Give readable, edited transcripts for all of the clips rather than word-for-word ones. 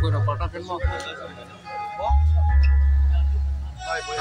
Pero para que no. Ay, pues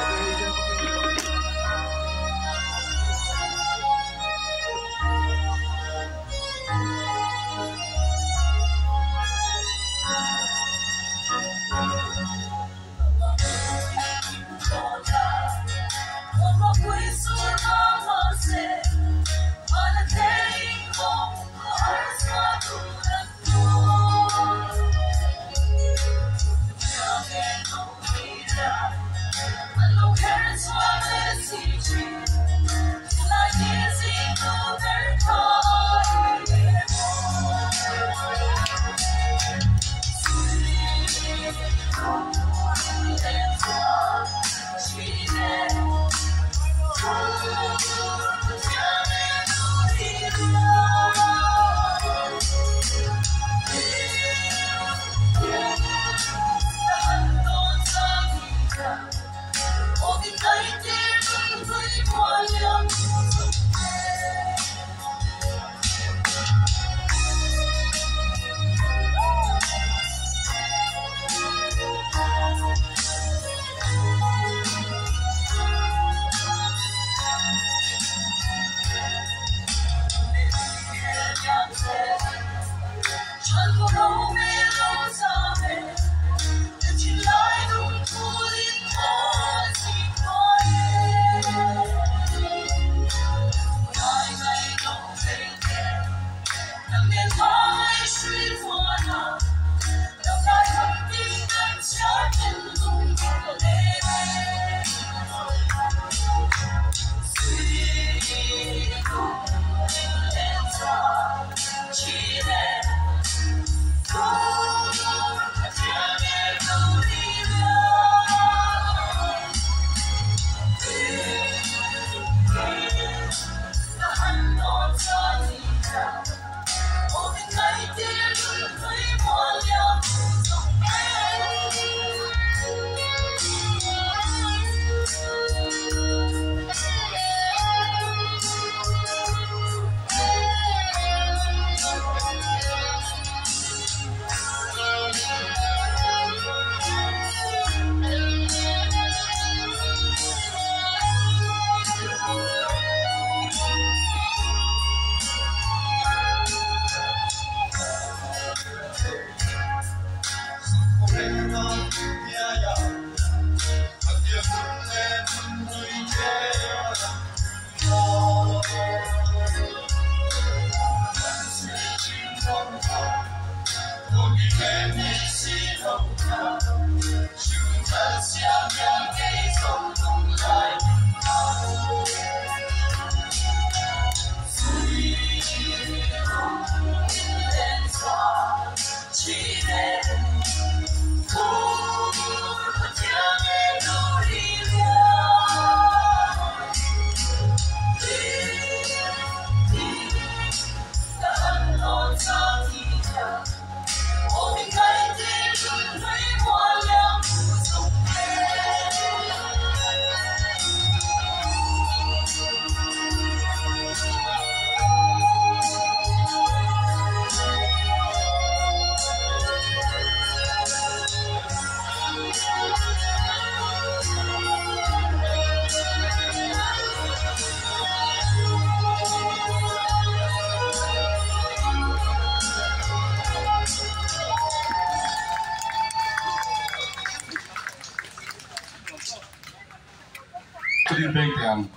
Pretty big then.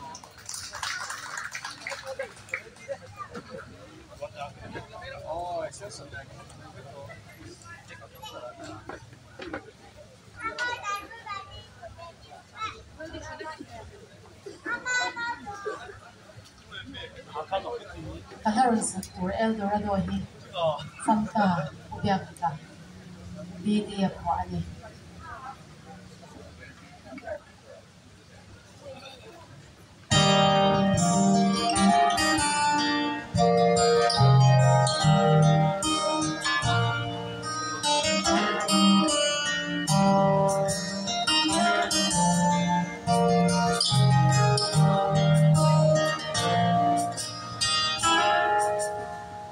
Harris or Eldorado hi Samta Ubiakta Lidia Kwani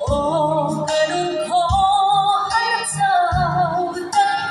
Oh, I don't call her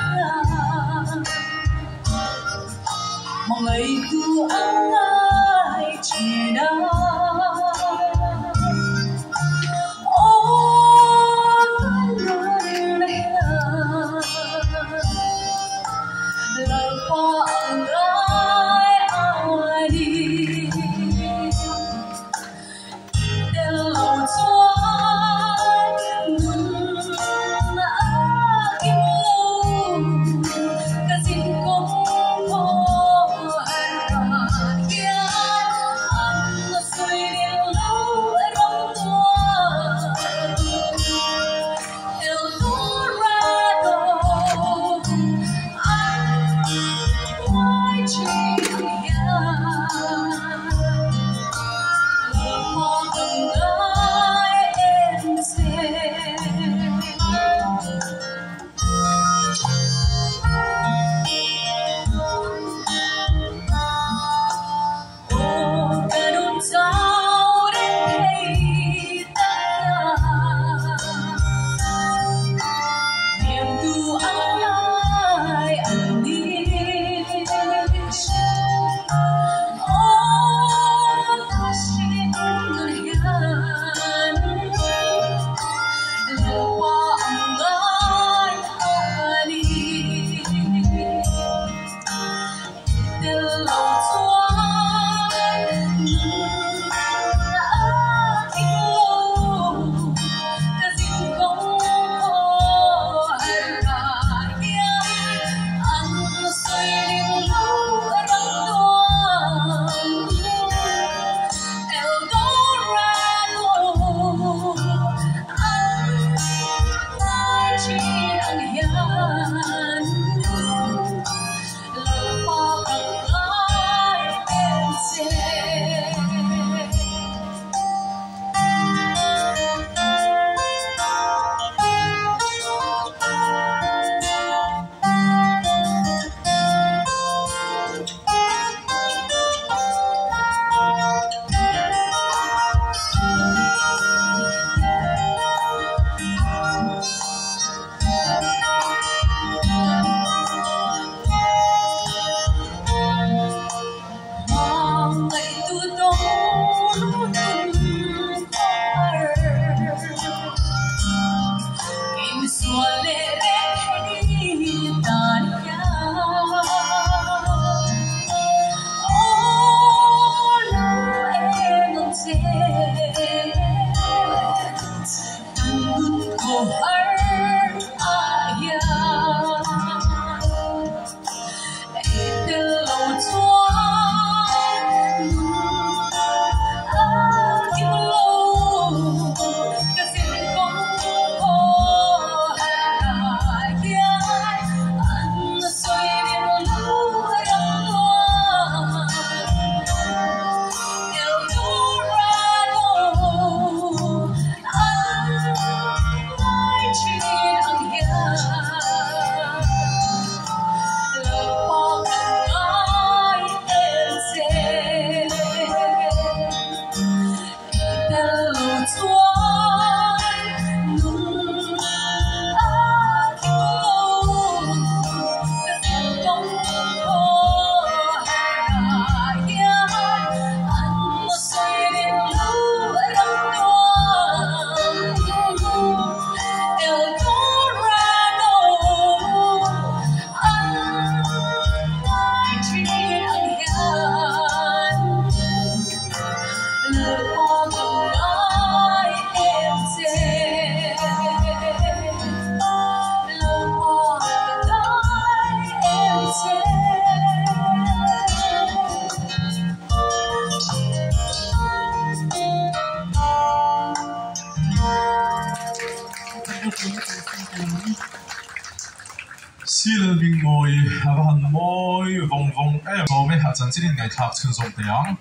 Sil bing moi avan moi vong vong so me ha chan chin ngai thak chun som teang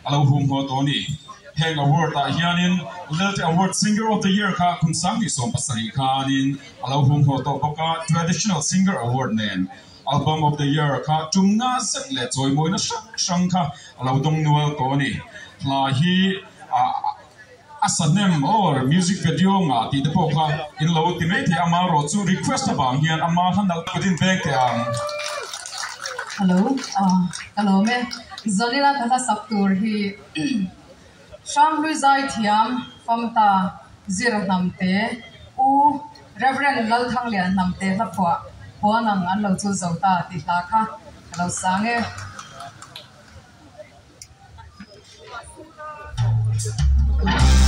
alo hum ho to ni heng award ta hianin Lilty Award Singer of the Year kha kun sang ni som pasari khanin alo hum ho to poka Traditional Singer Award nen Album of the Year kha chunga set le choi moi na sang kha alo dong nual to ni la hi asanem or music video nga ti de poka in lo ti me ti amaro chu request abang hian ama hanal putin bank te ang hello me zolila thala saktur hi sham luizai thiam famta zira namte u reverend lalthang lian namte la phwa phonang an lo chu zauta ti ta kha lo sange Hãy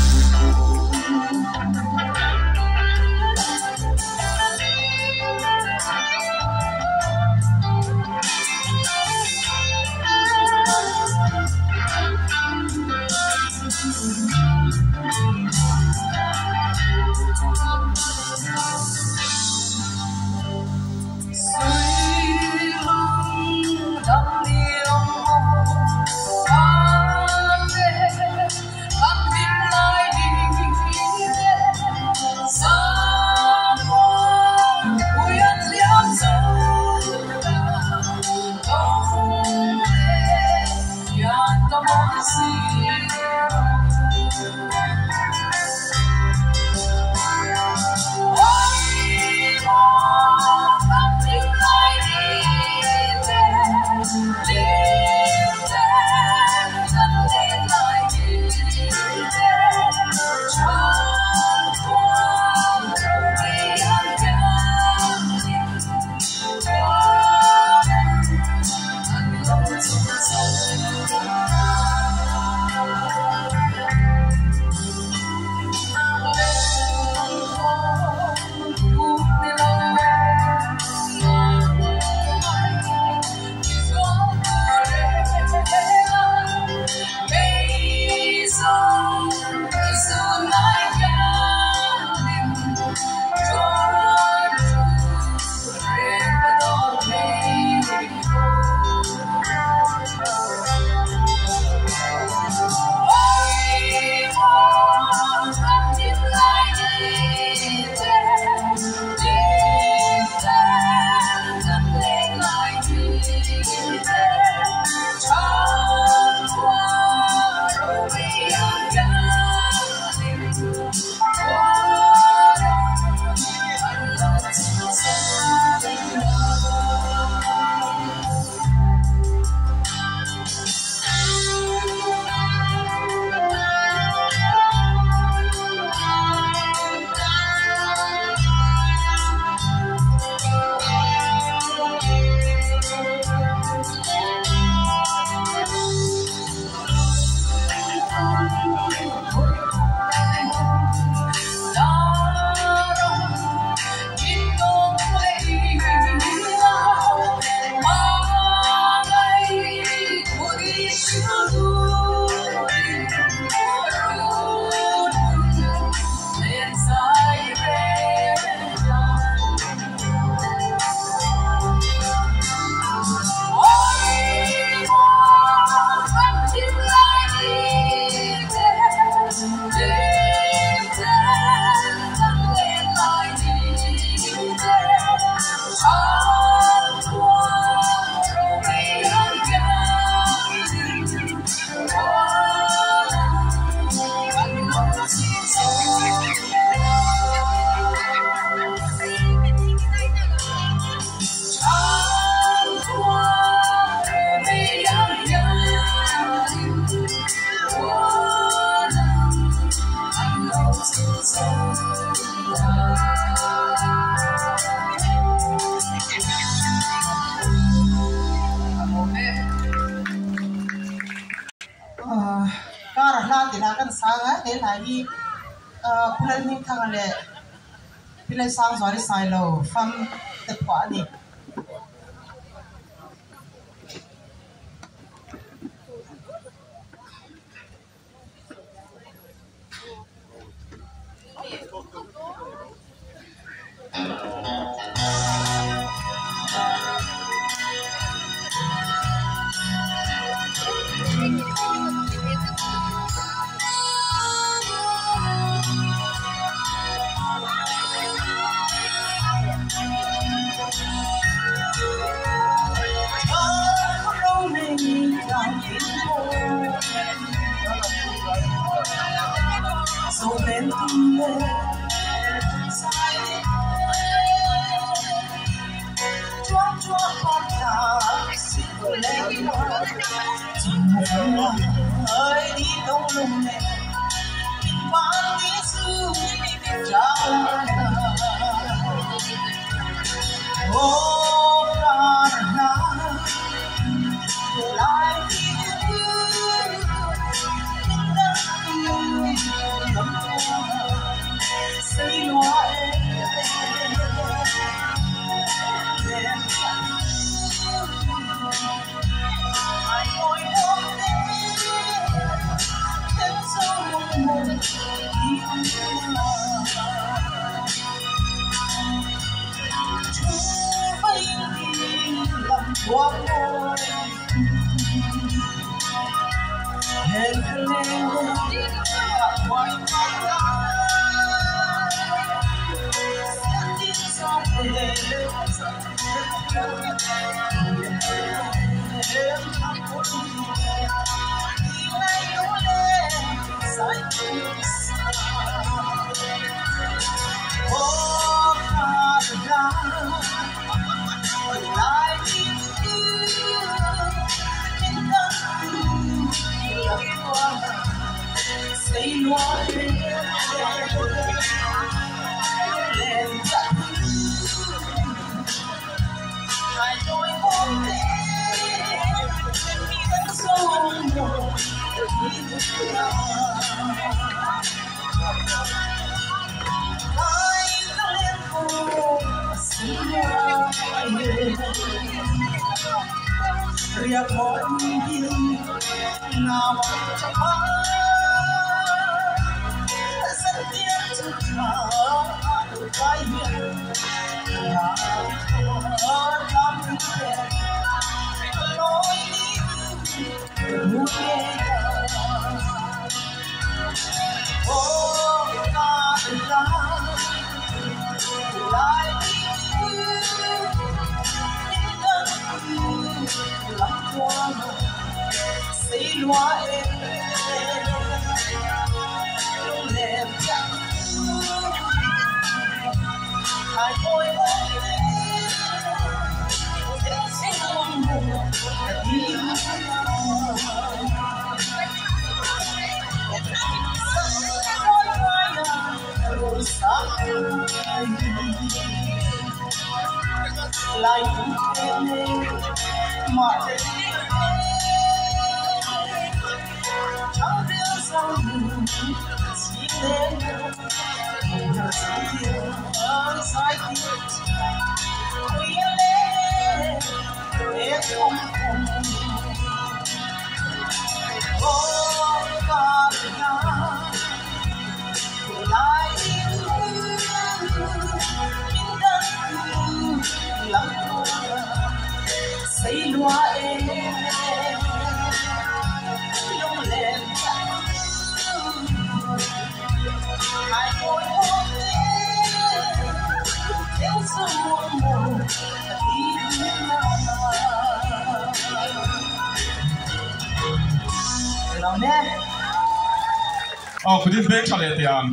subscribe Karena nanti akan sangat lagi planning thang le pilih sang sorry silo from tepat ni. So then đi đâu lùng nè mang đi su chào oh Rana lại say loa What more? Say what I don't want it Oh, kudin bek chalet yan.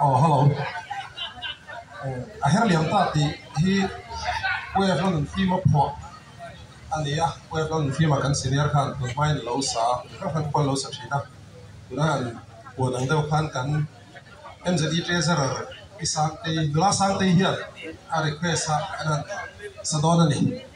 Oh, hello. Aher liam ta ti hi we have done team of port and the we have done team of senior can to find low sa kan kon low sa china tunan buat ang daw kan MZD treasurer isang te dula sang te here a request sa anan sa dona ni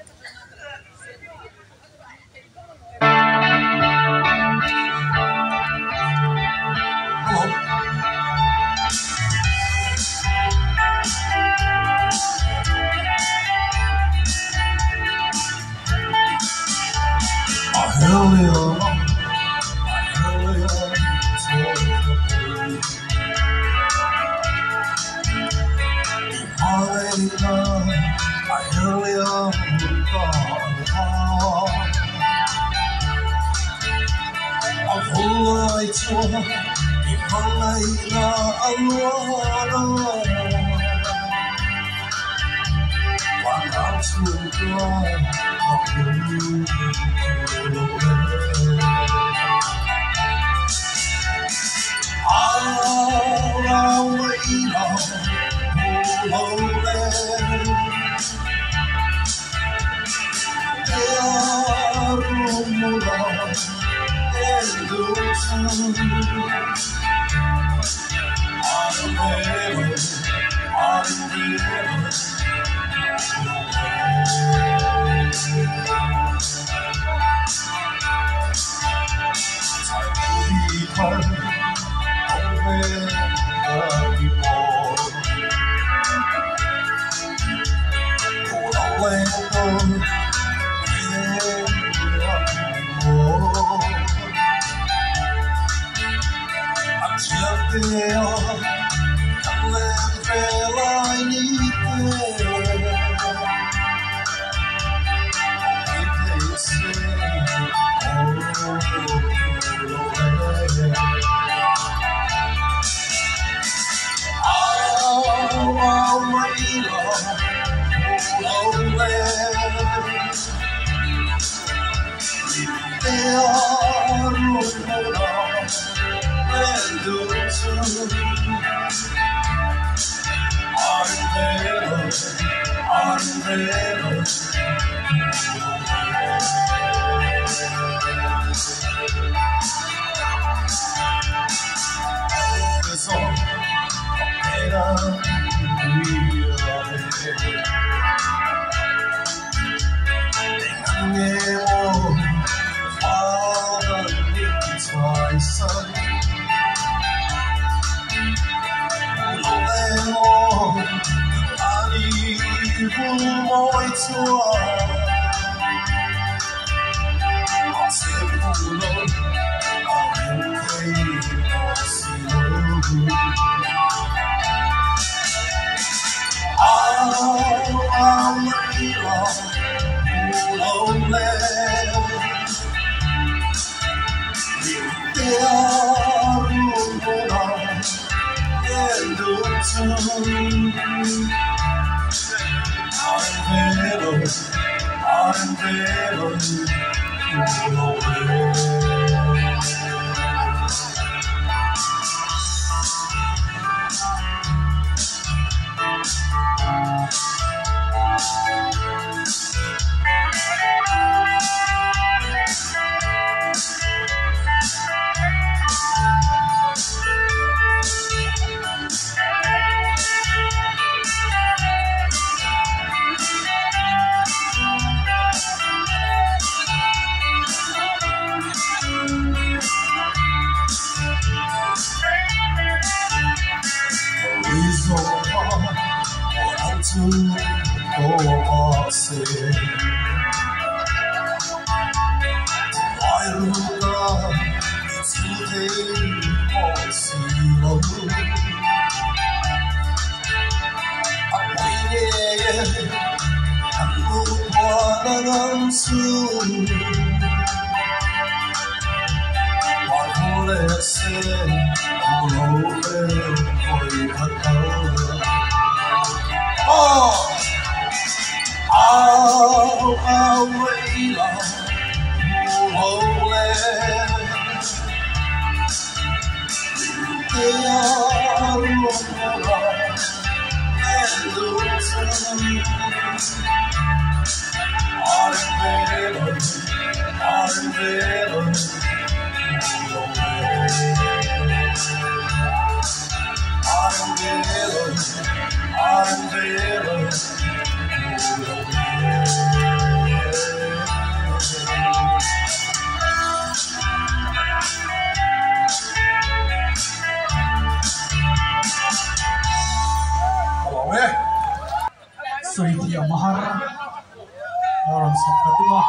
mà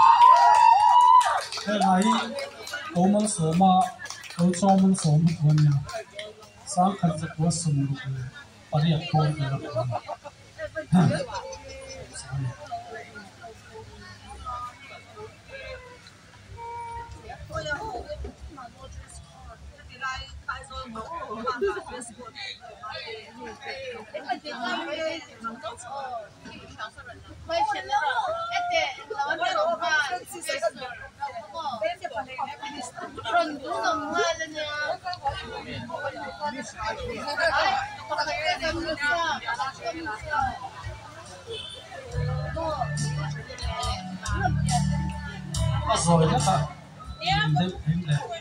cái này cậu mang số mà cậu cho mang số một con nha sáng khăn giật quá sung được bà đi học con thì là rồi đó ta được thêm đẹp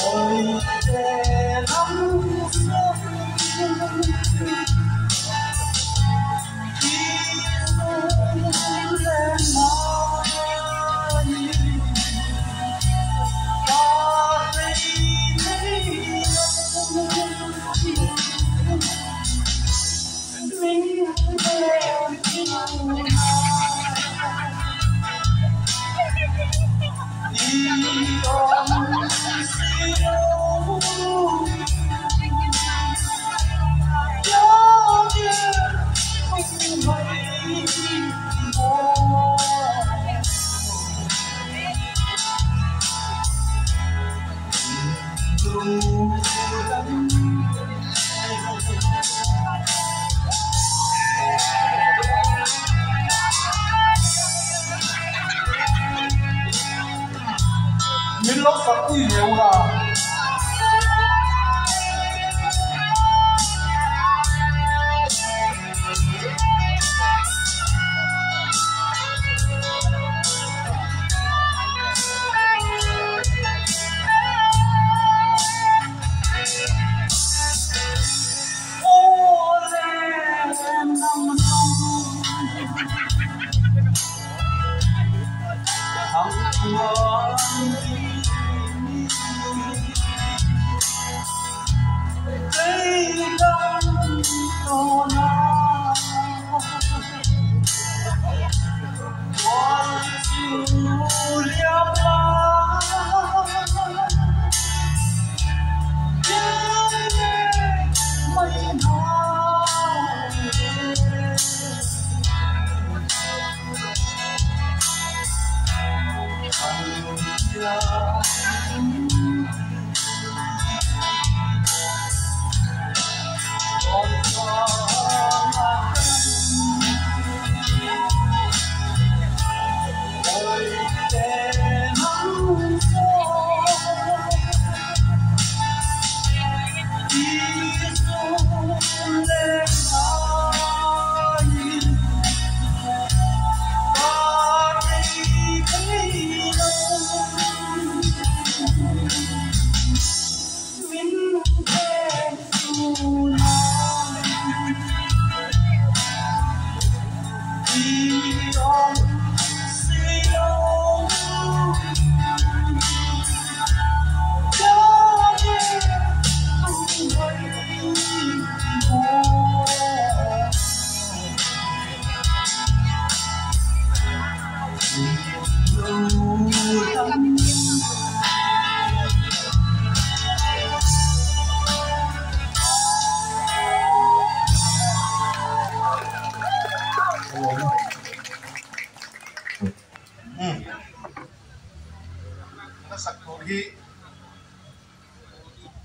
Ôi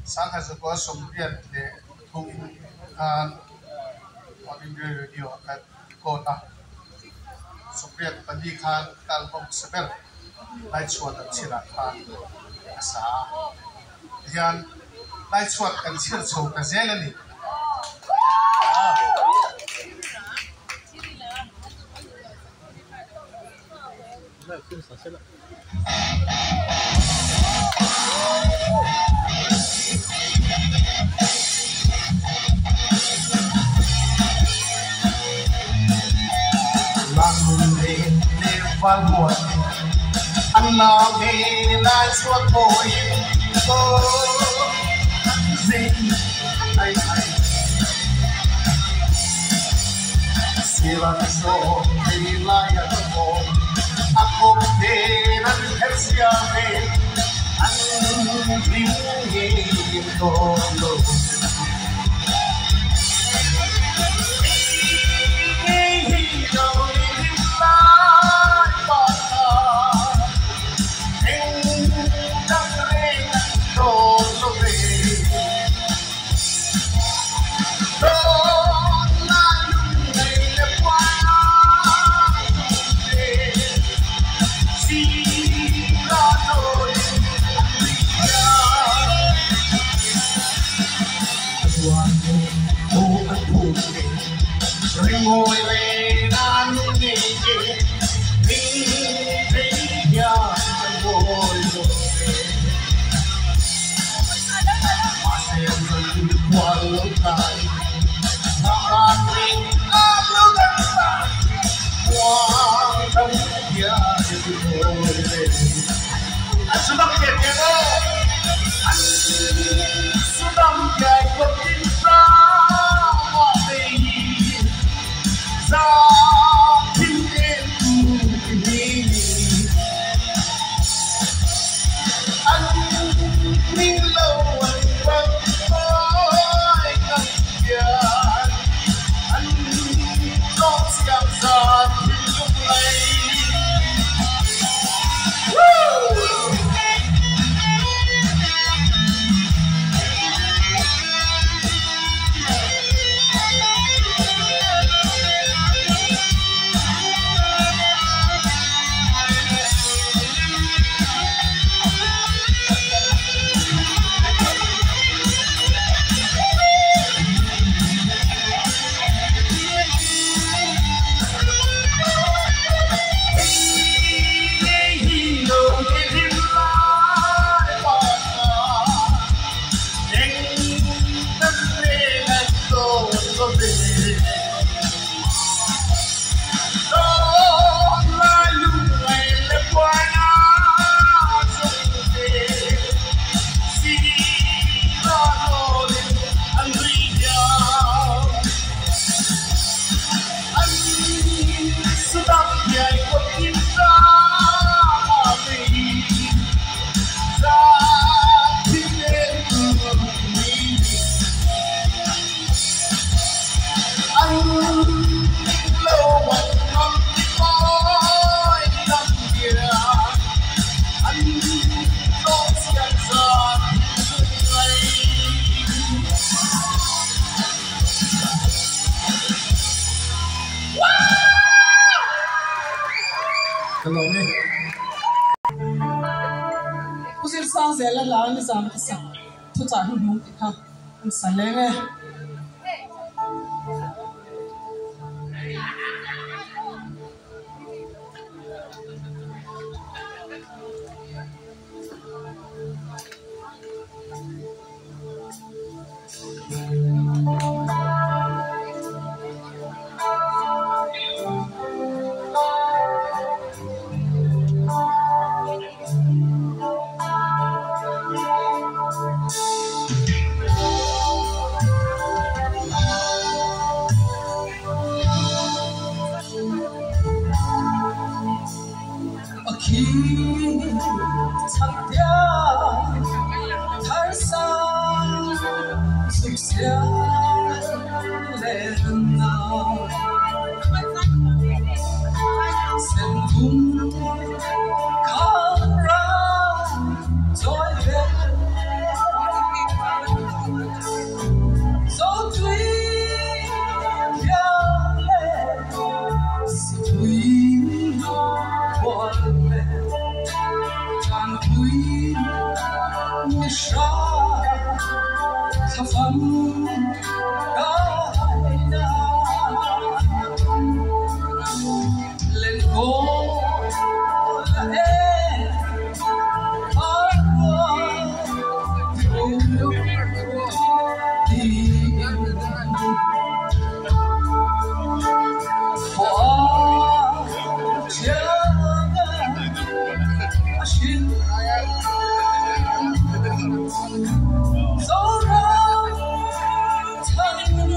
sáng ngày giờ có sum biển để cùng ăn ở bên dưới điều cái cồn à sum biển tận đi khan tal bông sếp lại chuột ở trên là khan xã hiện lại chuột ở trên sầu cái gì này buồn ăn no thì lại suốt bồi có gì đây silenzio di lago a competere nel siame in fondo ngồi về nan nghe đi thấy nhà ngồi mà xem dần qua lâu dài mà mình áp lực ta qua đông nhà ngồi về anh sẽ bắt kịp cái đó anh sẽ đâm chạy qua tim ta Kusir sang zela la ni zam sa thu cha hu mu ka un salenge khi thằng dia thái sang sụp xia lên nào sen tung khang ra trôi về dấu thủy theo lệ sự thủy buồn về tràn thủy như sa khắp phấn đại lên cố là em hát qua yêu lúc đi qua chẳng xin dấu ra thân từng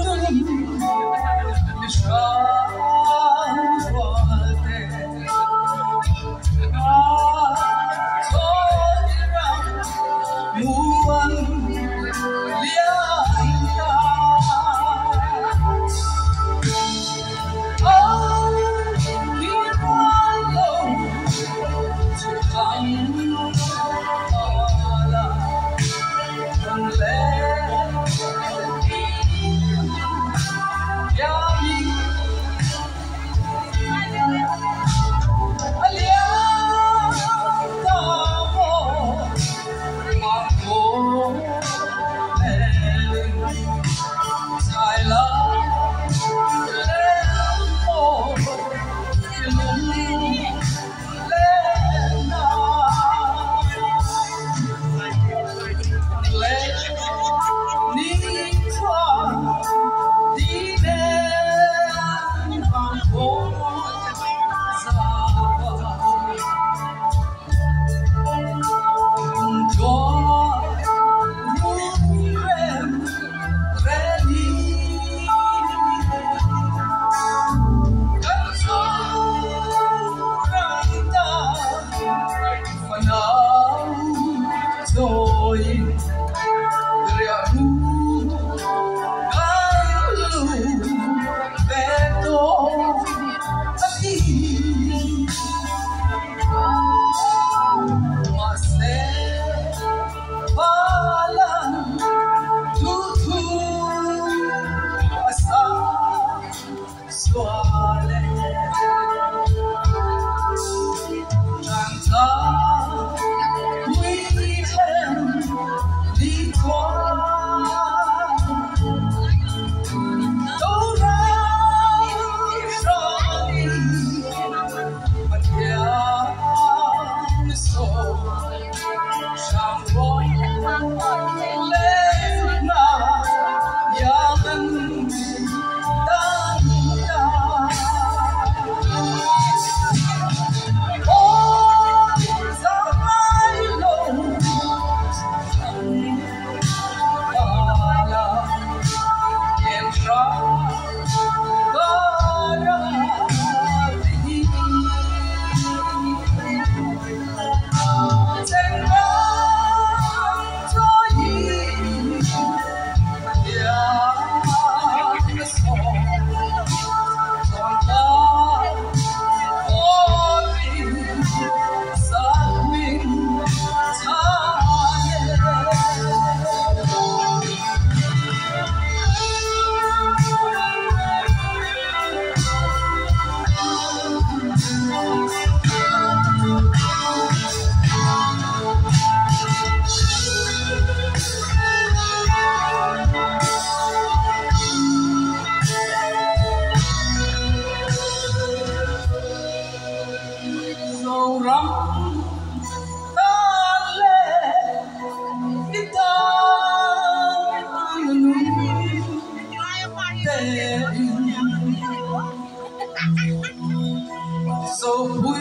so we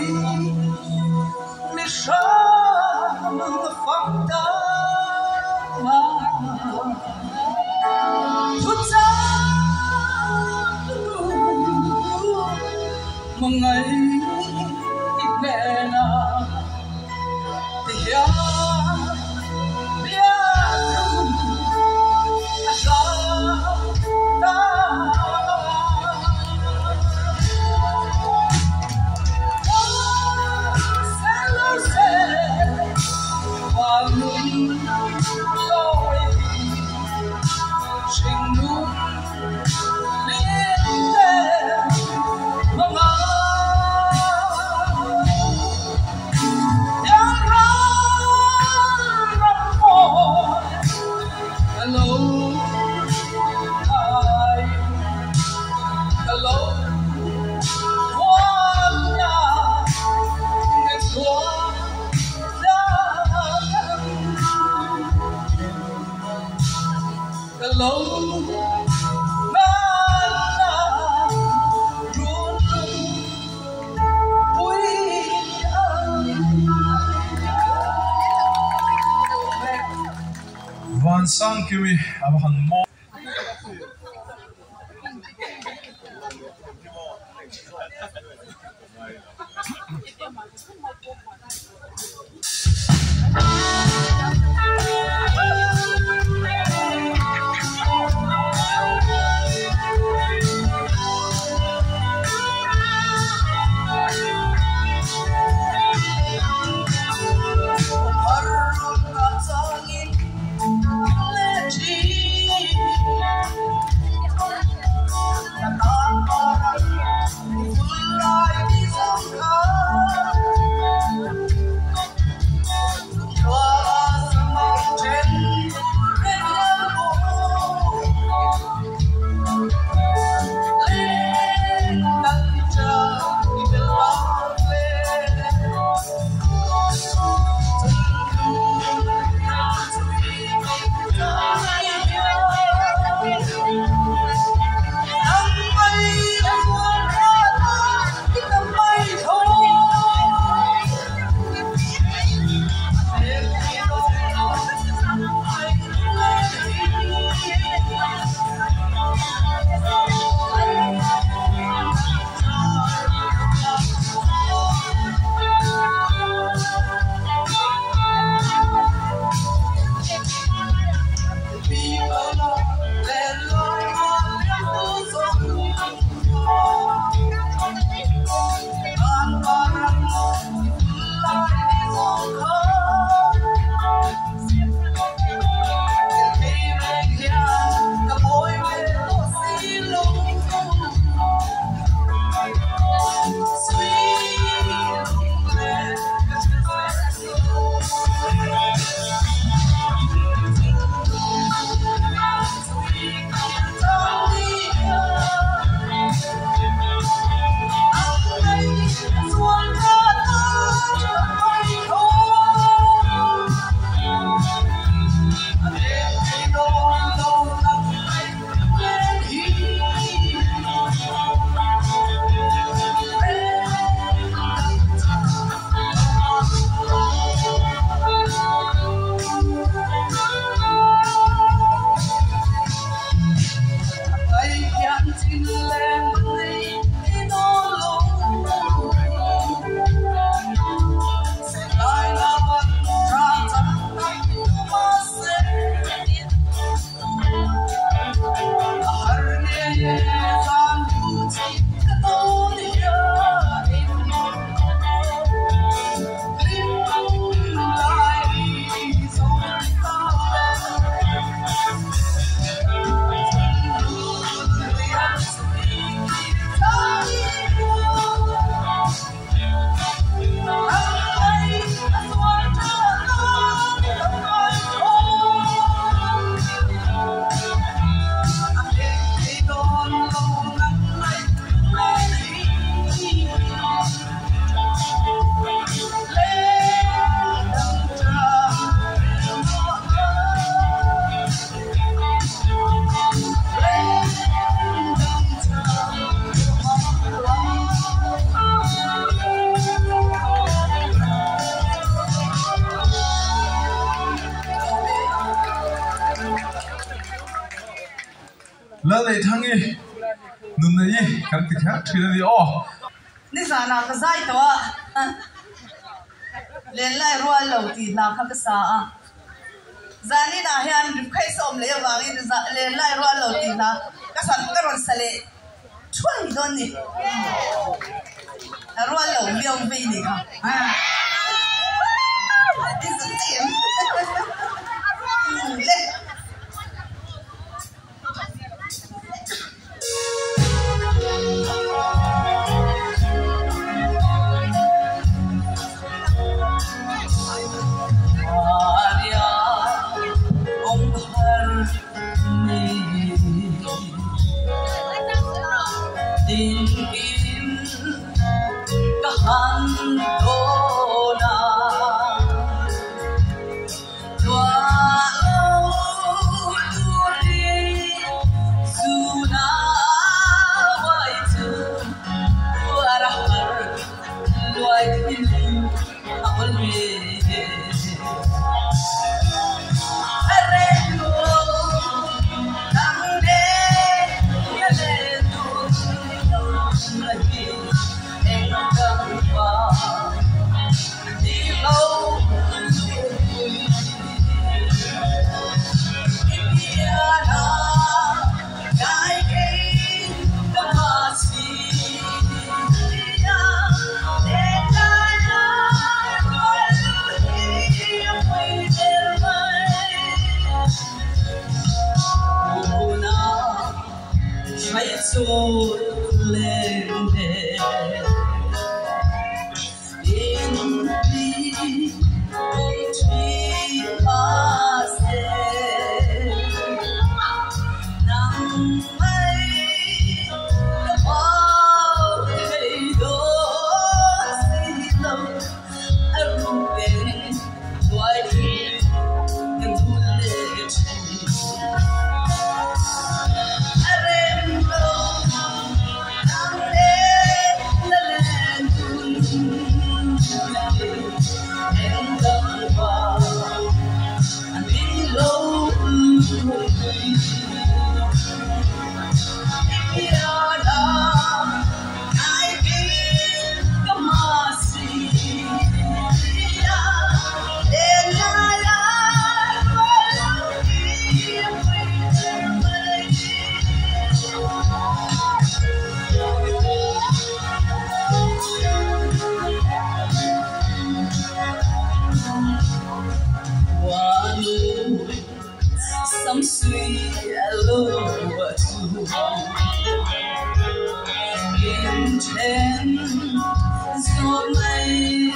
miss the fucked up put một ngày ít mẹ nào sang kimi abahan mo la le thangi nun nei kan ti kha thila ni o ni sana ka zai to len lai rual lo ti na kha ka sa a zani na hian rip khai som le wangi len lai rual lo ti na ka san ka ron sale chuan don ni rual lo liom vi ni kha is a team I em cần vào đi lâu Indiana cái so lende in between us nang mai bao thầy đó silo arupen toy and some sweet hello to in so many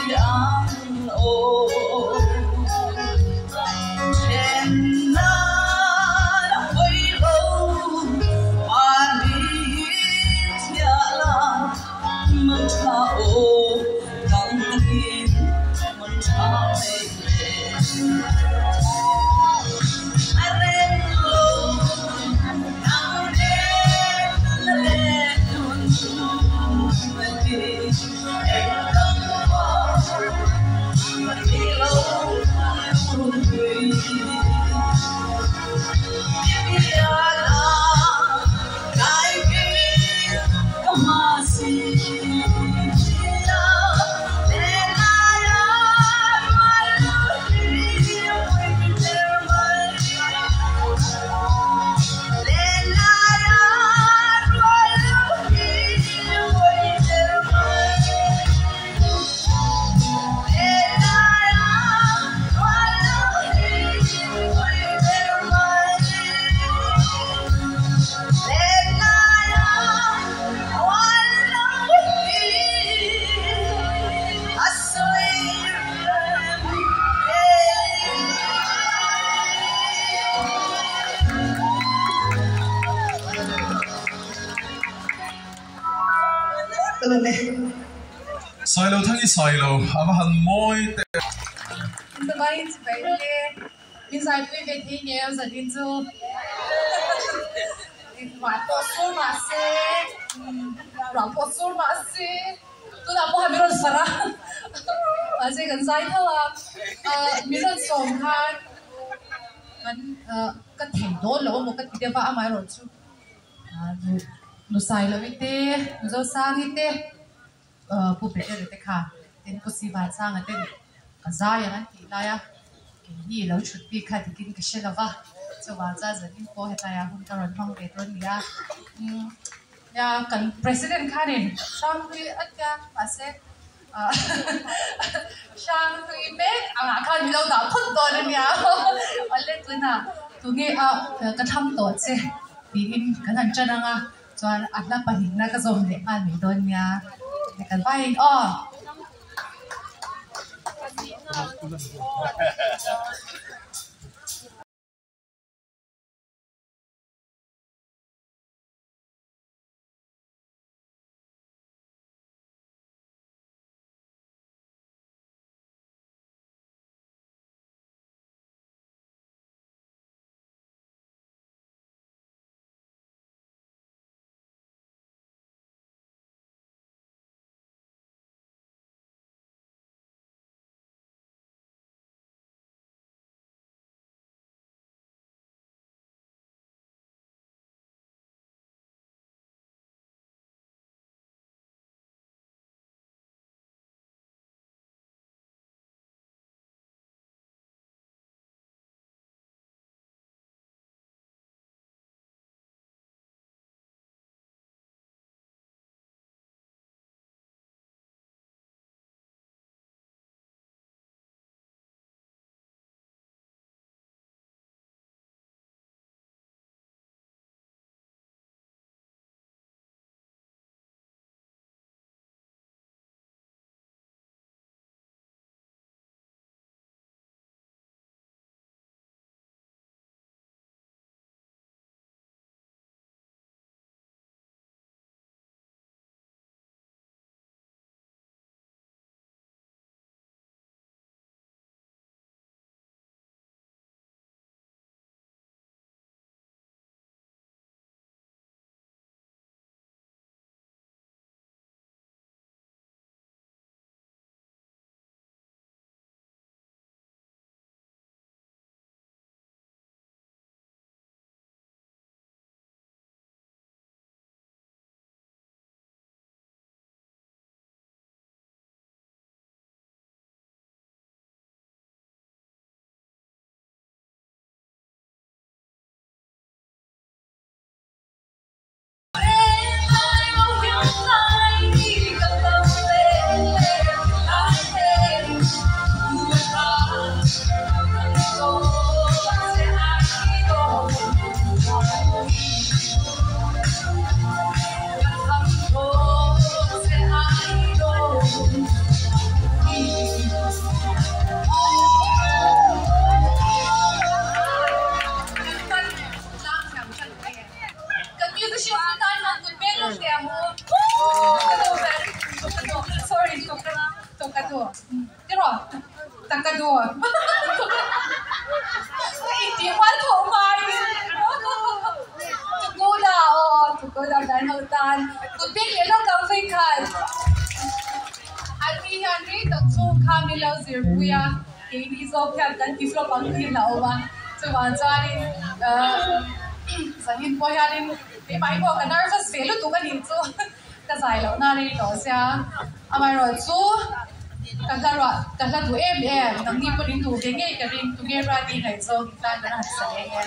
Silo thangi silo ava han moi te the lights baby inside we get in nails and into my posture mase ram posture mase tu na mo hamiron sara ase kan sai thawa miron som khan kan theng do lo mo ka ti ba amai ron chu no sai lo ite no sang ite pu pe te kha ten ko si ba sang aten ka za ya an ti la ya ki ni lo chut pi kha ti kin ka shela wa so wa za za din ko heta ya hun ka ron thong pe ton ya ya kan president kha ne shang ri atya ase shang ri me anga kha ni lo da khut do ne ya alle tu na tu nge ka tham to che pi in kan han chananga chuan atla pahin na ka zom le a ni don ya kan vai door. Iti wal ko mai. Tugoda dan hutan. Tupik lelo kafei kan. Ani the two Camilo Zirbuya. Ini so kan dan kiflo pangkin la oba. Cuman cari sahin poyarin. Di mai po kan nervous feel tu kan itu. Kasai lo nari to sia. Amai ro tu. Kakak tu nang ni pun itu dengar kering tu gera di kai so kita nak saya.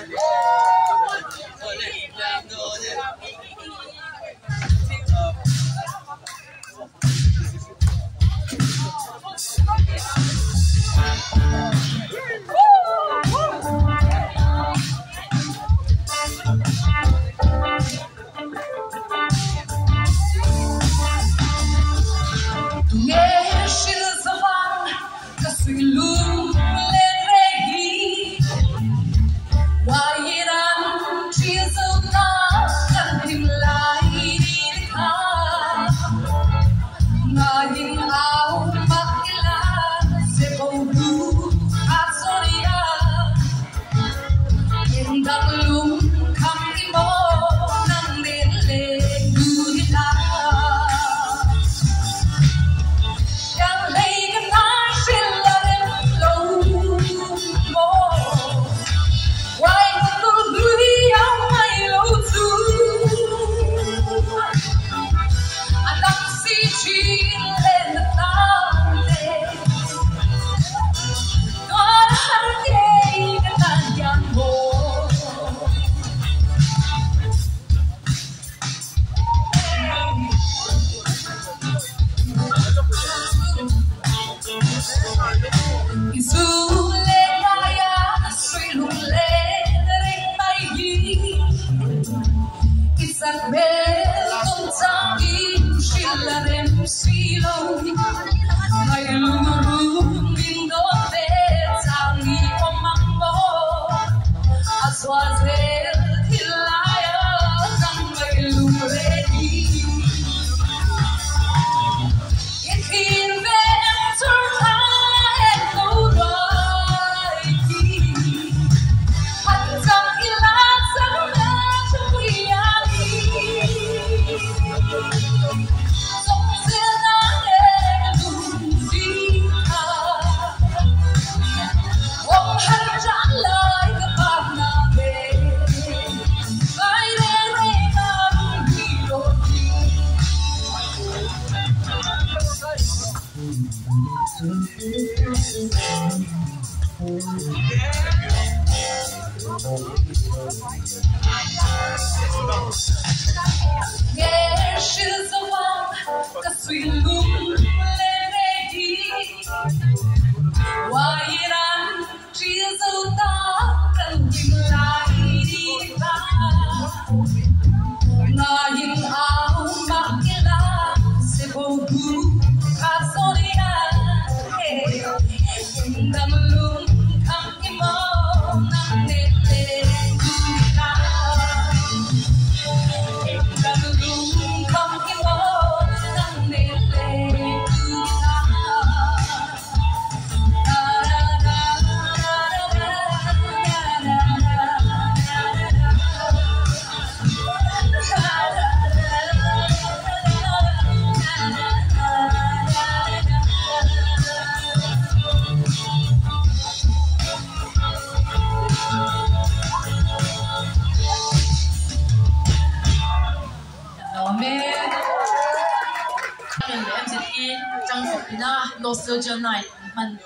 Nostalgia night man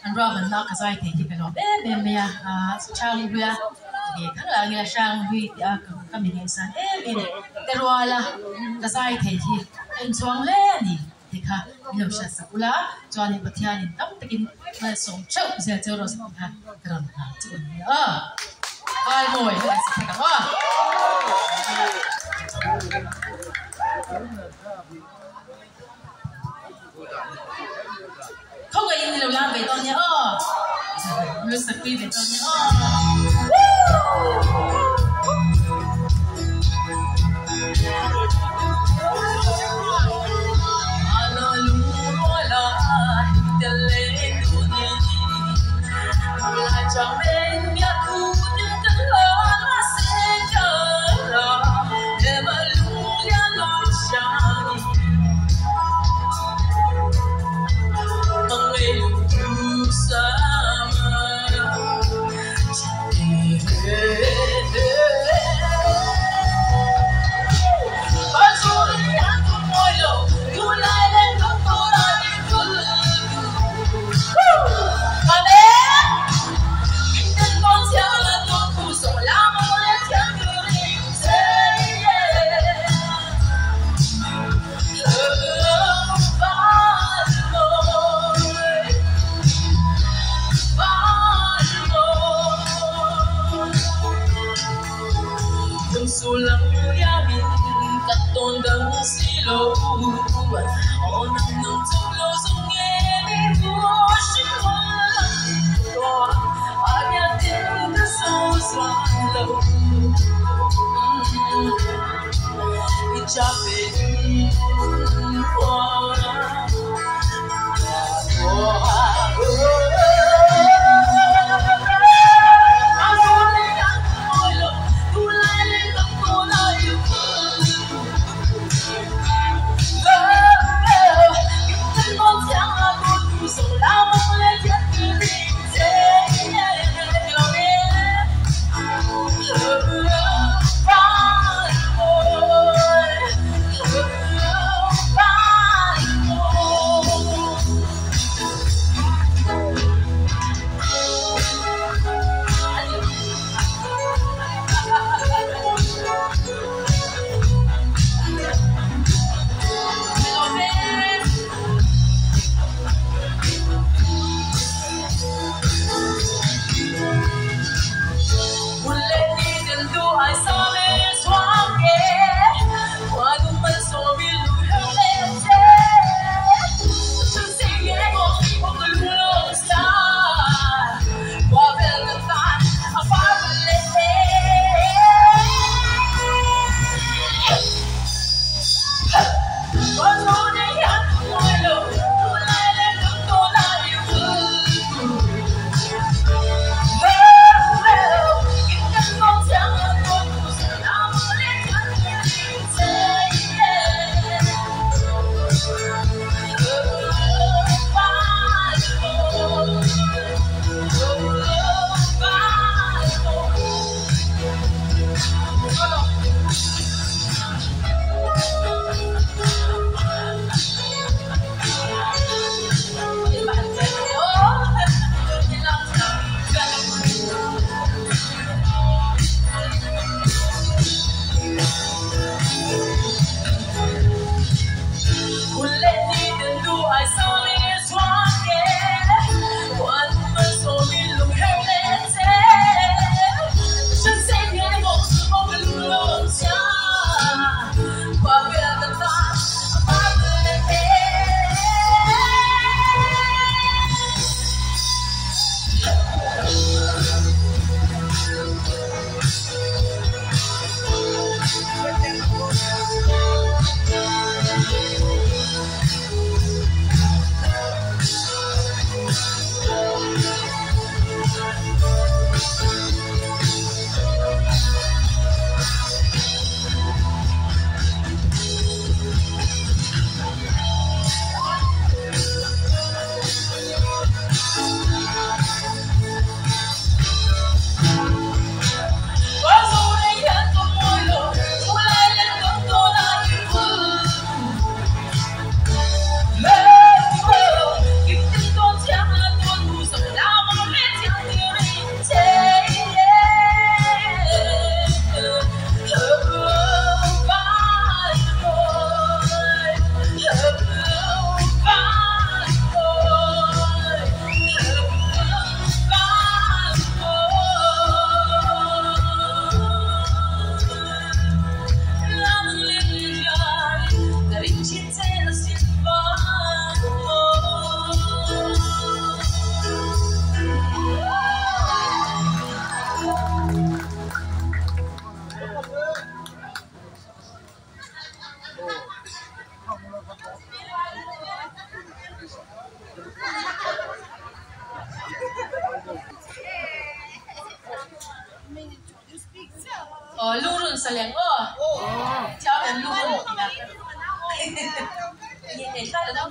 and Robin knock as I think you can Charlie Bria the Kanga Shang we coming inside the Roala as I take it and so on Lenny the car you Shasakula Johnny Batiani not taking my song choke the Toros I boy không có gì đâu làm về tôi nhớ mới sắp đi về tôi nhớ alo lu la de le saleng chào em luôn để sao đâu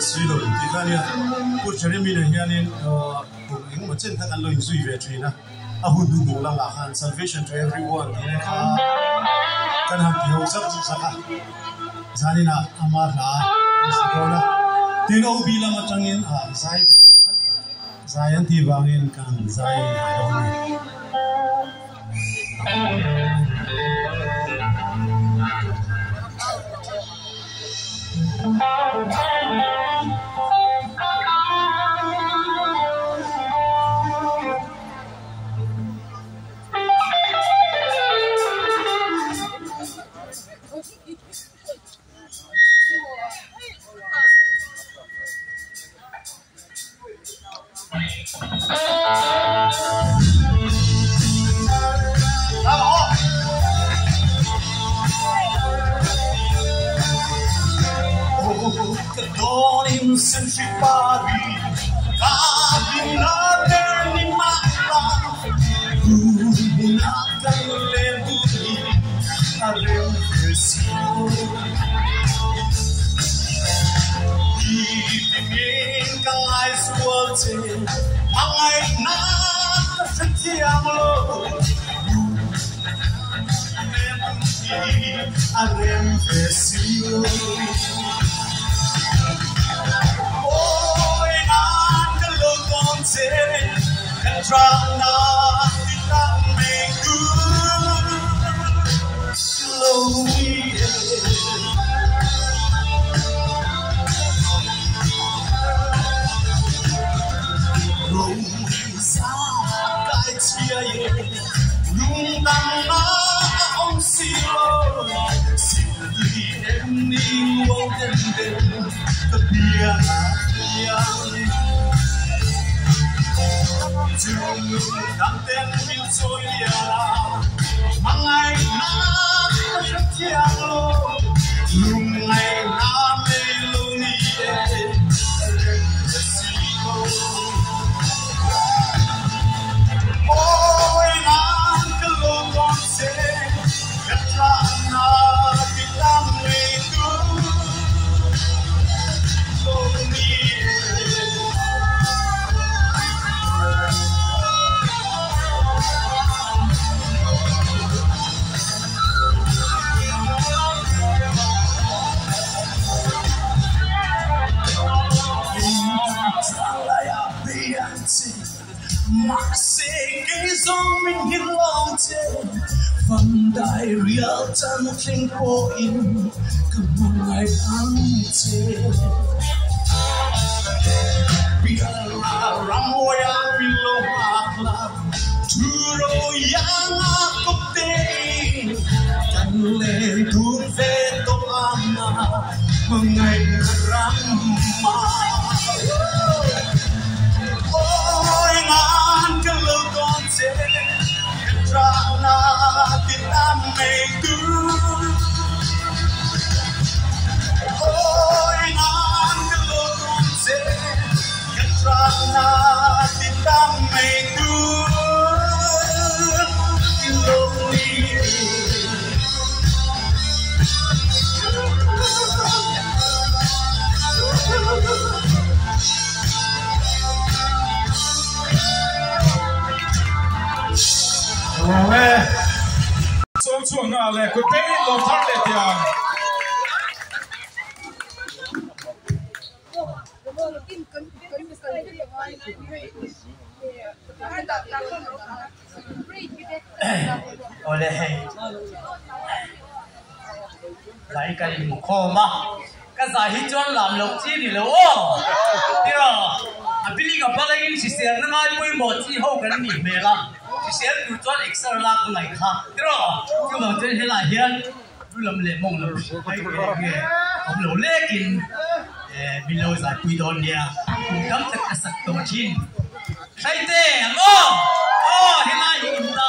Silo di kanya pur chari mi na hianin ing ma chen tha kan loin zui ve thina a hun du mo la la han salvation to everyone ine kha kan ham pi ho sab saka zanina amar la sikona tino bi la ma tangin a zai zayan ti bangin kan zai Donim century party, kabinate ni mata, gunakan lebuni, arem version. Ipingin kang ice water, angay na setiang lo, lebuni, arem version. Trana kita minggu slowly Rosa kai chia ye lung dang na ong silo sili em ni wong den den kabia ya Đang tên mình trôi ya mang ngày nam rất chiang lo lùng ngày nam mê lu ni ôi nam cái lô con xe gắt ra na cái tam mê tu lu ni Maxi cái dòng mình hiên lòng trên phần đại real chân kinh phố in cầm ngày tháng trên biar ramoya bilo akhlak turo yang aku teh kan le tu ve to ama mengai ramah ôi ngàn cái lâu con sẽ ra na tin nam mê tu ôi ngàn cái lâu con sẽ ra na tin nam mê tu Chuang nga le ko pe lo thar le tia ole hey lại cái mục khô mà cái giải hit cho làm lộc chi đi lâu đi rồi à bây giờ bắt đầu in xịt nó ngay quay một chi hậu cái gì mẹ la xịt tụi cho extra la cái này khác đi rồi cái bằng chân thế là hiện tôi làm lệ mông là cái ông lỗ lê kín bây giờ giải quy đòn nha cùng cắm tất cả sạch tổ chín thấy thế thế này in ta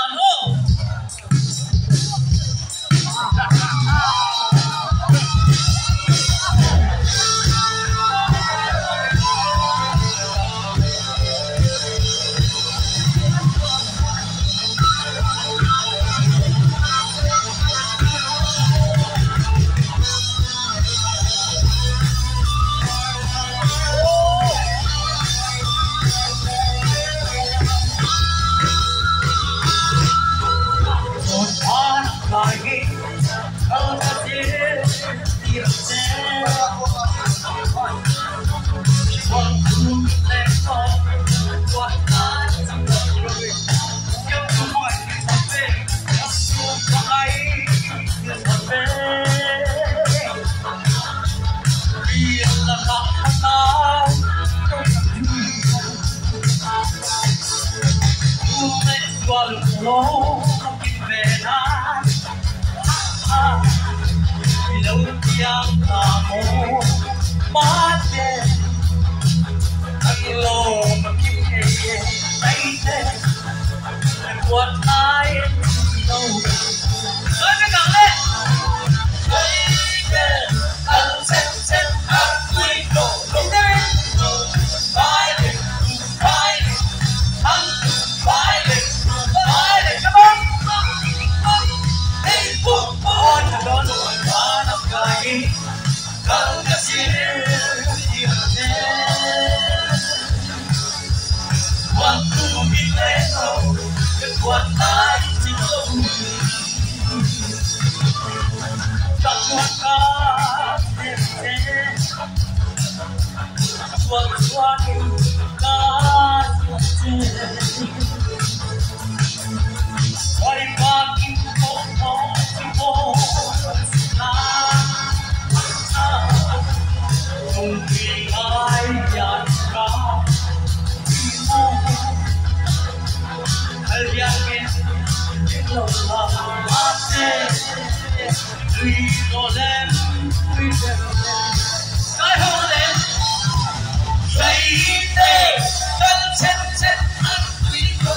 quạt ai đâu ơi cái cẳng lên ăn xem ăn quy đồ đồ vai lên ăn vai lên come on hey boom boom don't wanna fly come to see you waktu mileno kekuatan cintamu tak kuatkan suatu kasih wali pagi pokok mungkin ayat kau Alguien que lo hace Rigolen Nói hôn lên Lấy tê Tân chết Ăn quý đồ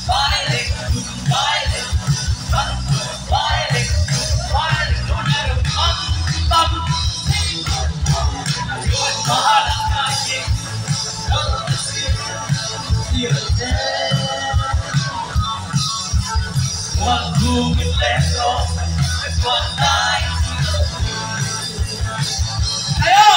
Vai lên Vai lên Vai lên Luôn là được âm tâm Rồi có là cái gì Đâu là gì waktu mileno kekuatan ayo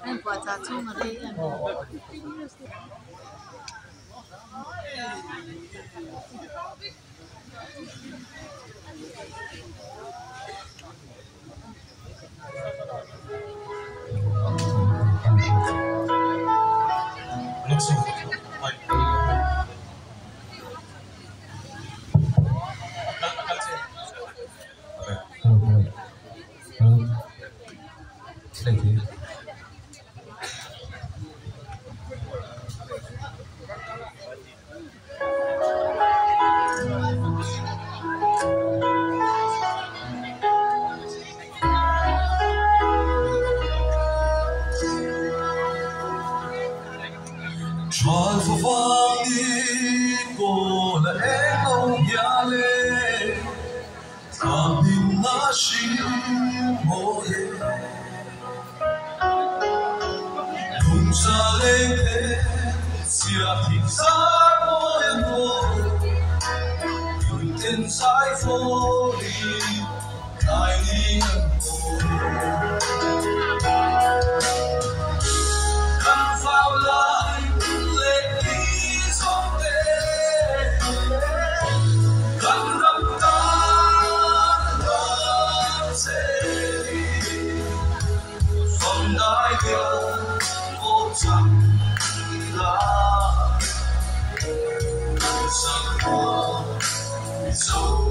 Em quả trà chung ở đây em. Looks like Thank you. shi mo ye kun sa le ke sia thi sa mo ye mo yun ten sai fo li kai ni mo kan phao lai le đi sông về kan rap ta from thy hill, O Tamila, so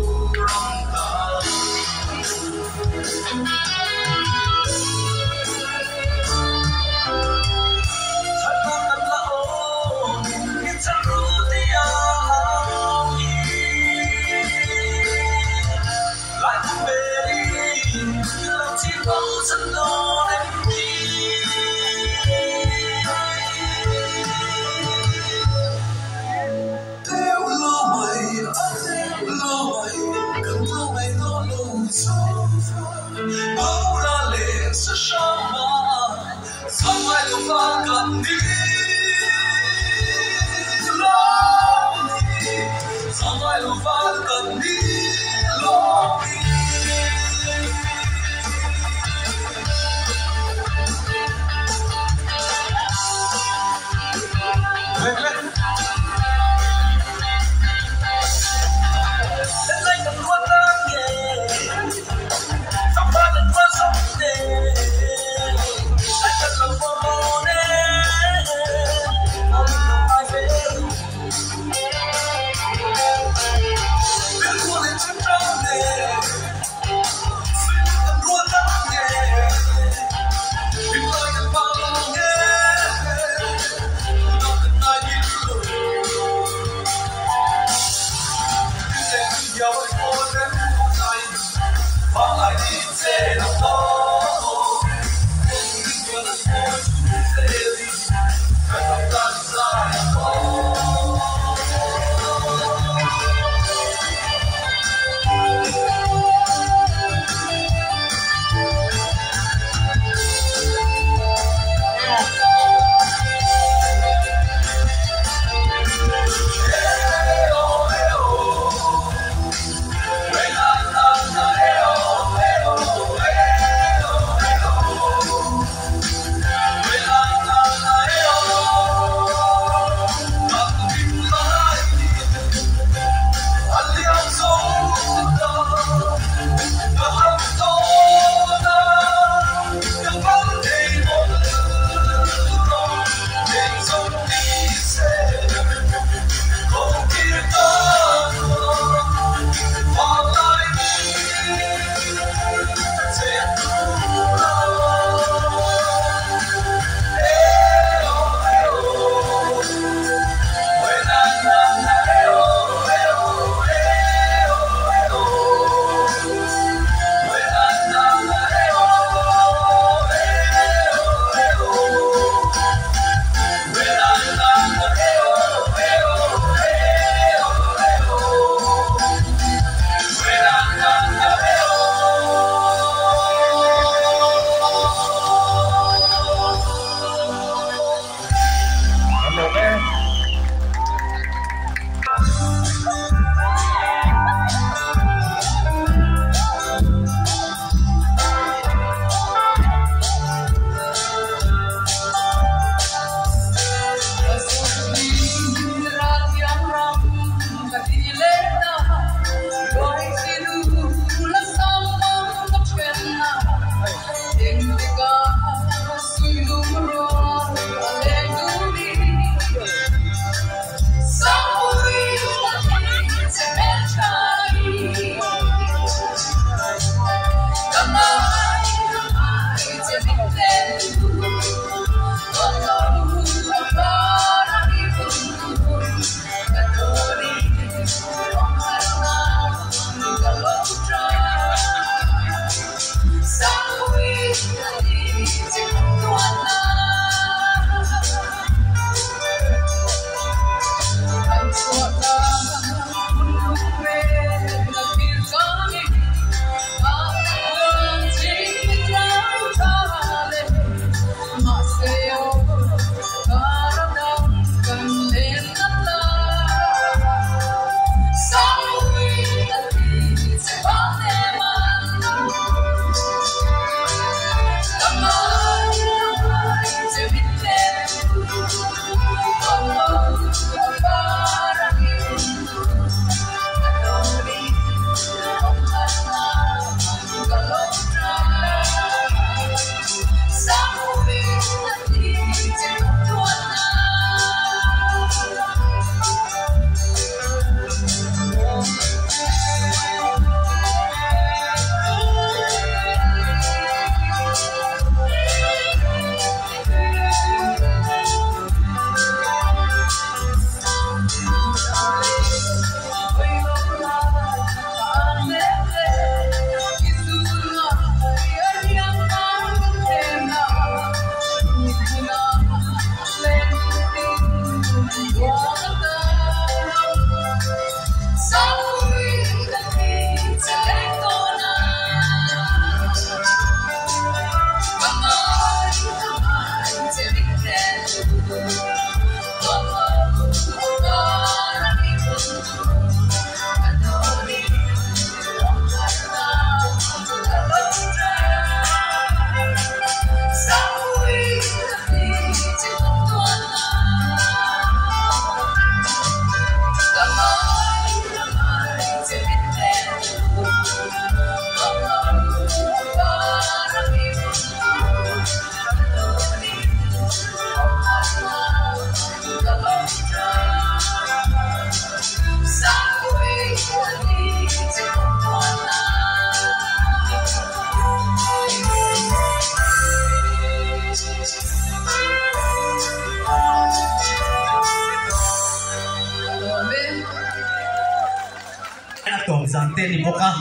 ni boka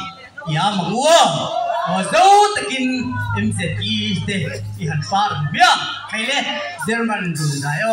ya mangua zau takin MZE te i han par bia kaile German du da yo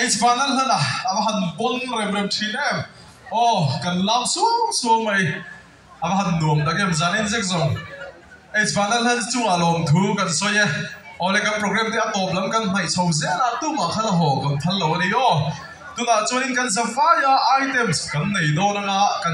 It's final na han bon rem thin em kan lam suang mai ava han nuam da game zanin zek zong es vanal han chu alom thu kan soye ole ka program te atop lam kan mai chho zela tu ma khala ho kan thal lo ni yo tu na chuin kan safaya items kan nei do na nga kan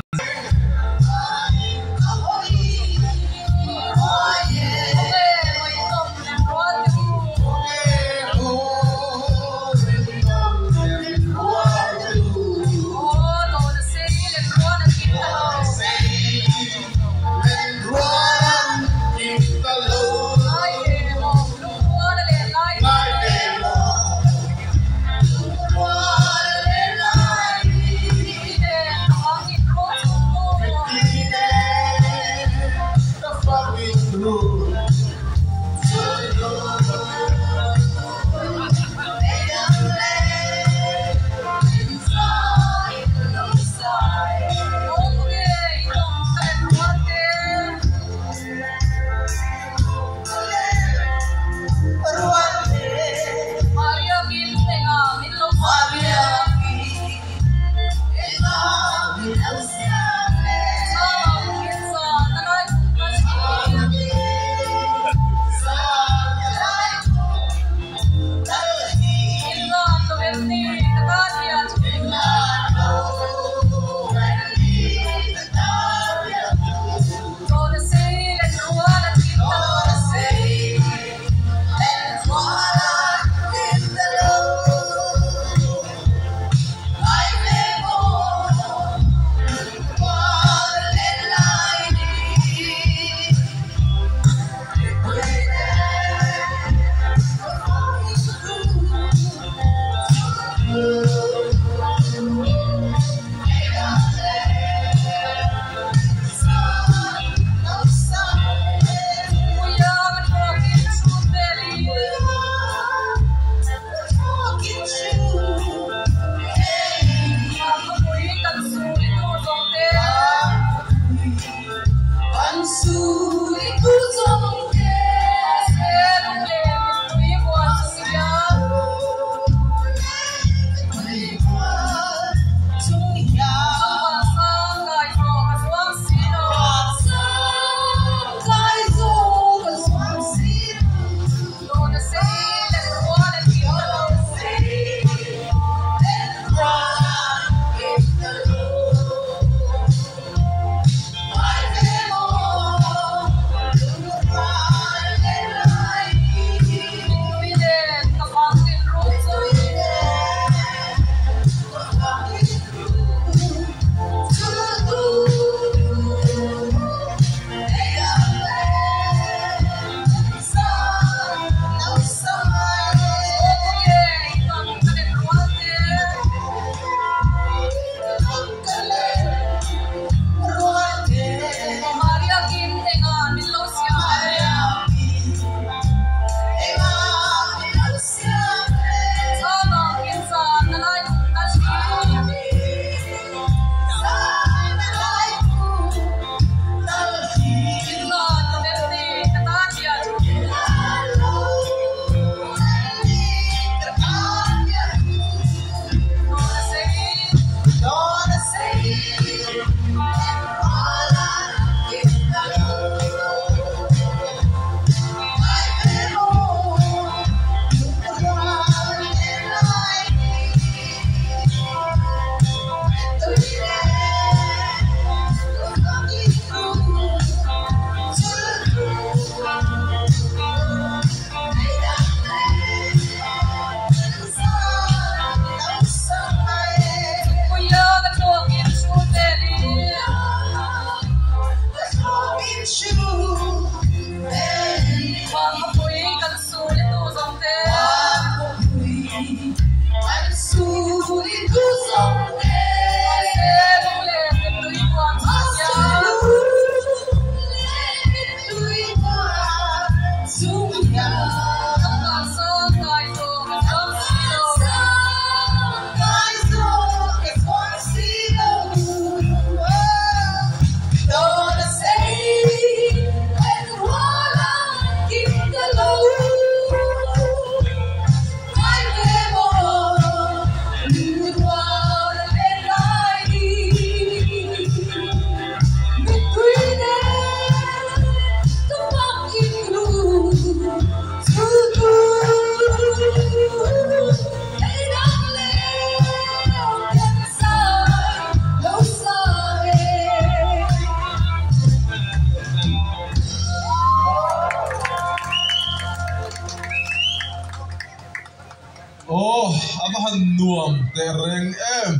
te reng em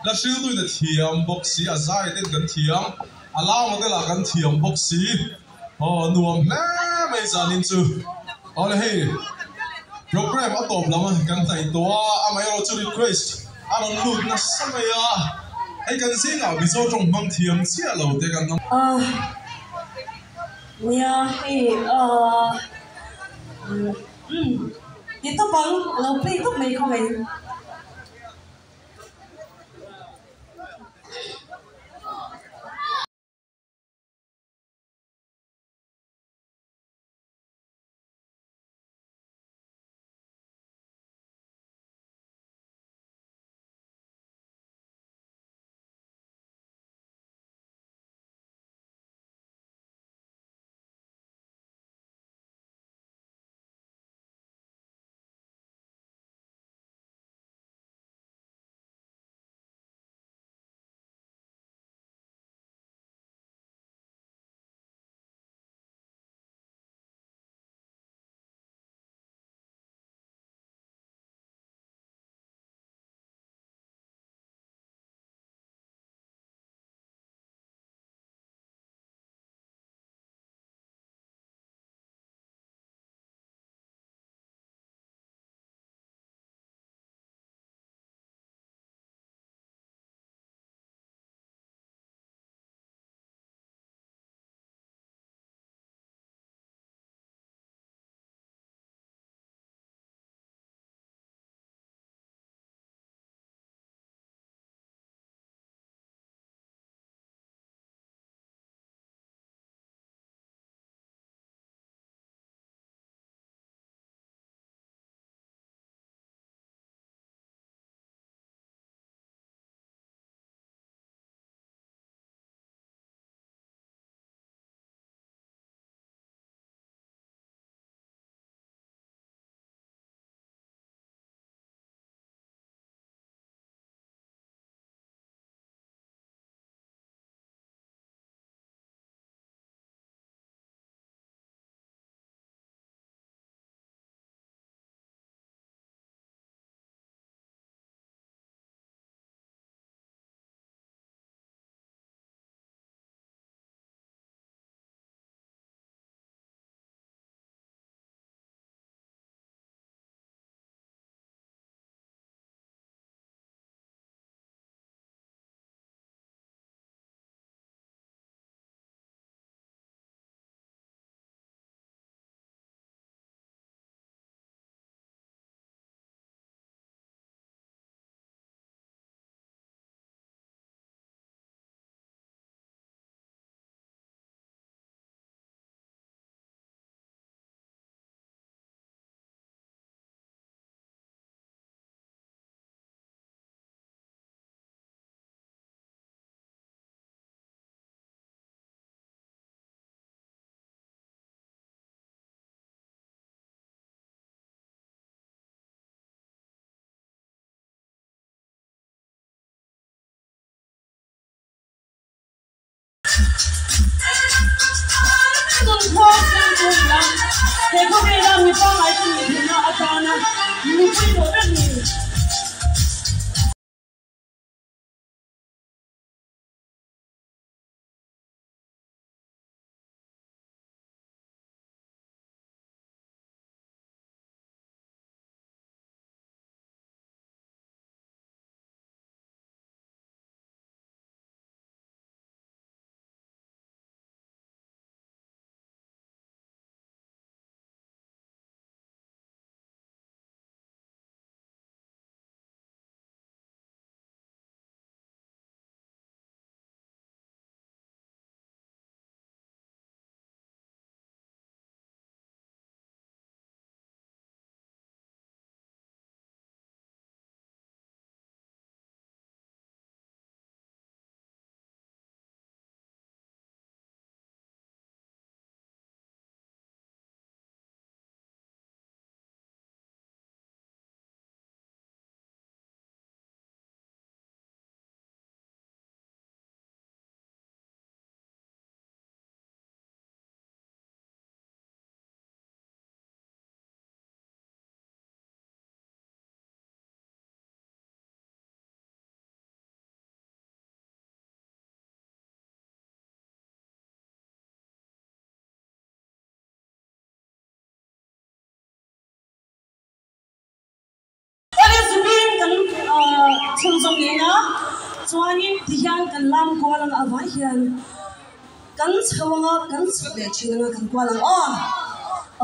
la sil tu na thiam bok si azai ten kan thiam ala ma te la kan thiam bok si nuam hle mai zanin chu ole hey program atop lama kan tai to amai ro chu request anon lut na samaya ai kan sing a bizo trong mang thiam sia lo te kan nia itu bang lo play itu mai kau mai Thế có khi là người con ấy thì mình nó cho nó mình quy đổi rất nhiều chun som ni na chuanin tihian kan lam kwalang awai hian kan chawanga kan chule chinanga kan kwalang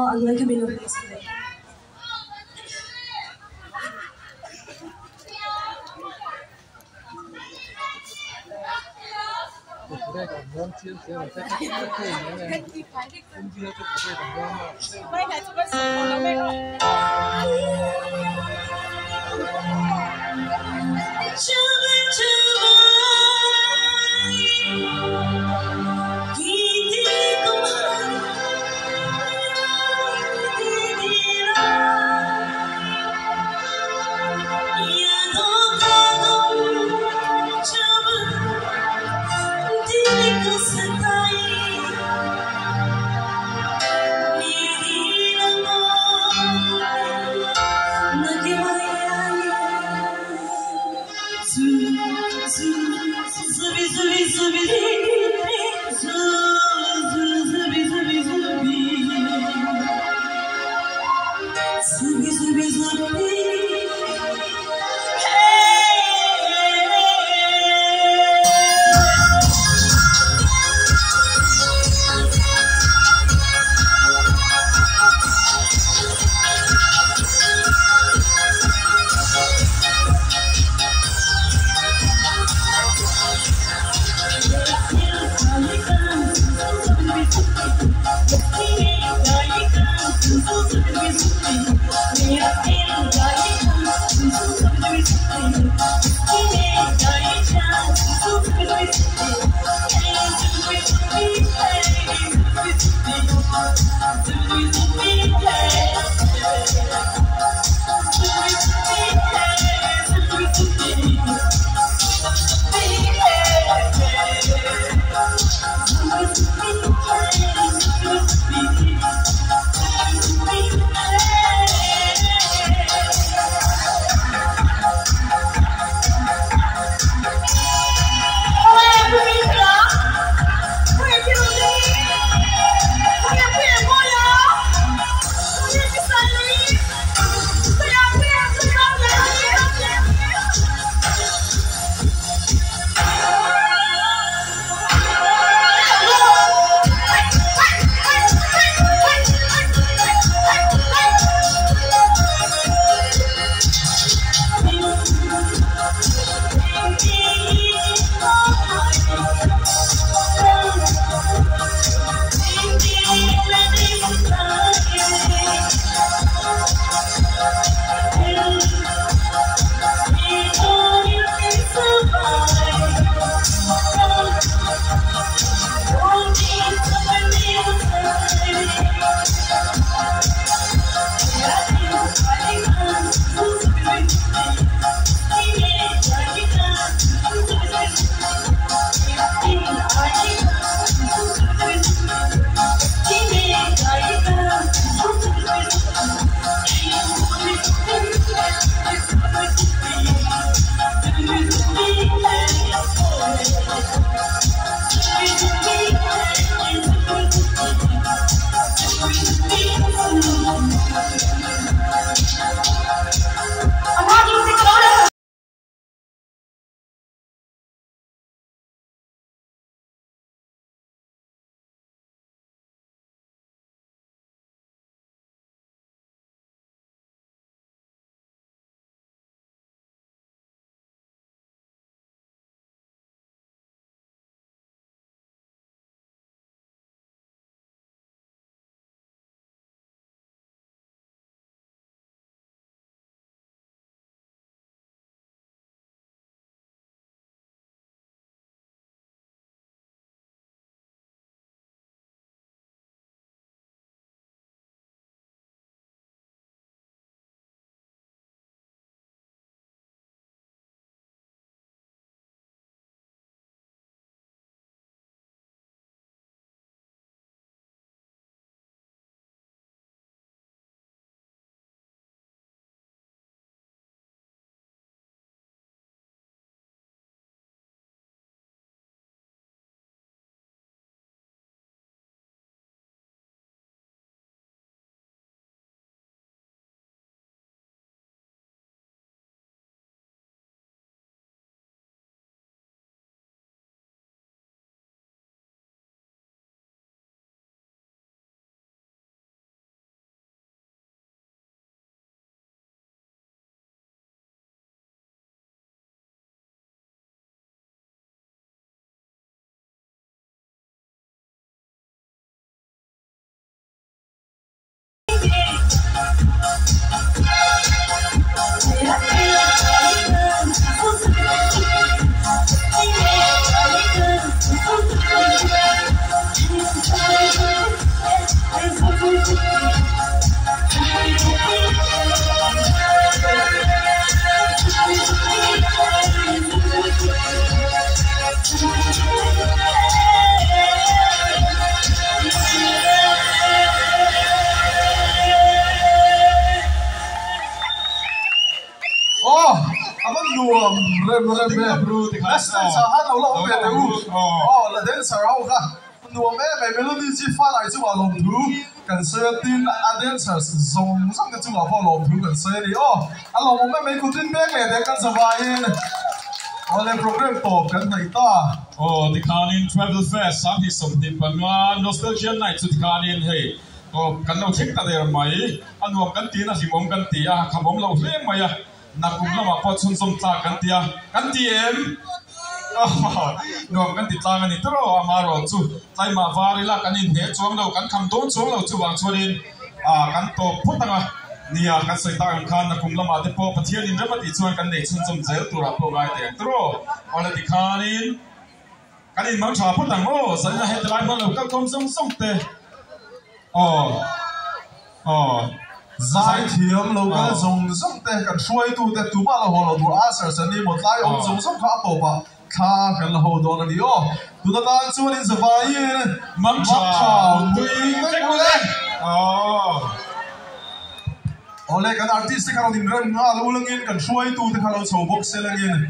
an lai khamin lo place le Yeah. rem Bru thì khá last time sa han lo lo về đâu là đến sa hậu cả nuông mẹ melody chỉ pha lại chú vào lòng thú cần sơ tin adensers dùng sang cái chú vào lòng thú cần sơ đi anh lòng mẹ mấy cụ tin bé này để cần survive Oleh program to kan thầy ta. The Kanin Travel Fest sang hi som tin panwa nostalgia night to the Kanin hey. Kan lo thik ta der mai anuam kan ti na himom kan ti a khamom lo hle mai a nakum lama pot sun som ta kan ti a kan ti em. Nuam kan ti tlang ani tro amaro chu tlai ma vari la kan in he chuang lo kan kham don chuang lo chu wang chuanin kan to phutanga nia kan soi ta kan nakum lama te po pathian in ramati chuan kan nei chun som zel tura po gai te tro ola ti Kanin kan in mang tha phutang mo san la het lai ma lo ka kom song song te Zai thiam lo ka zong zong te kan shuai tu te tu ma la ho lo tu asar san ni một lai ông zong zong kha to ba kha kan la ho do na ni tu ta tan chuan in zawai mang tha tui te ko le ole kan artist ka lo din ram nga lo langin kan shuai tu te kha lo chho box se langin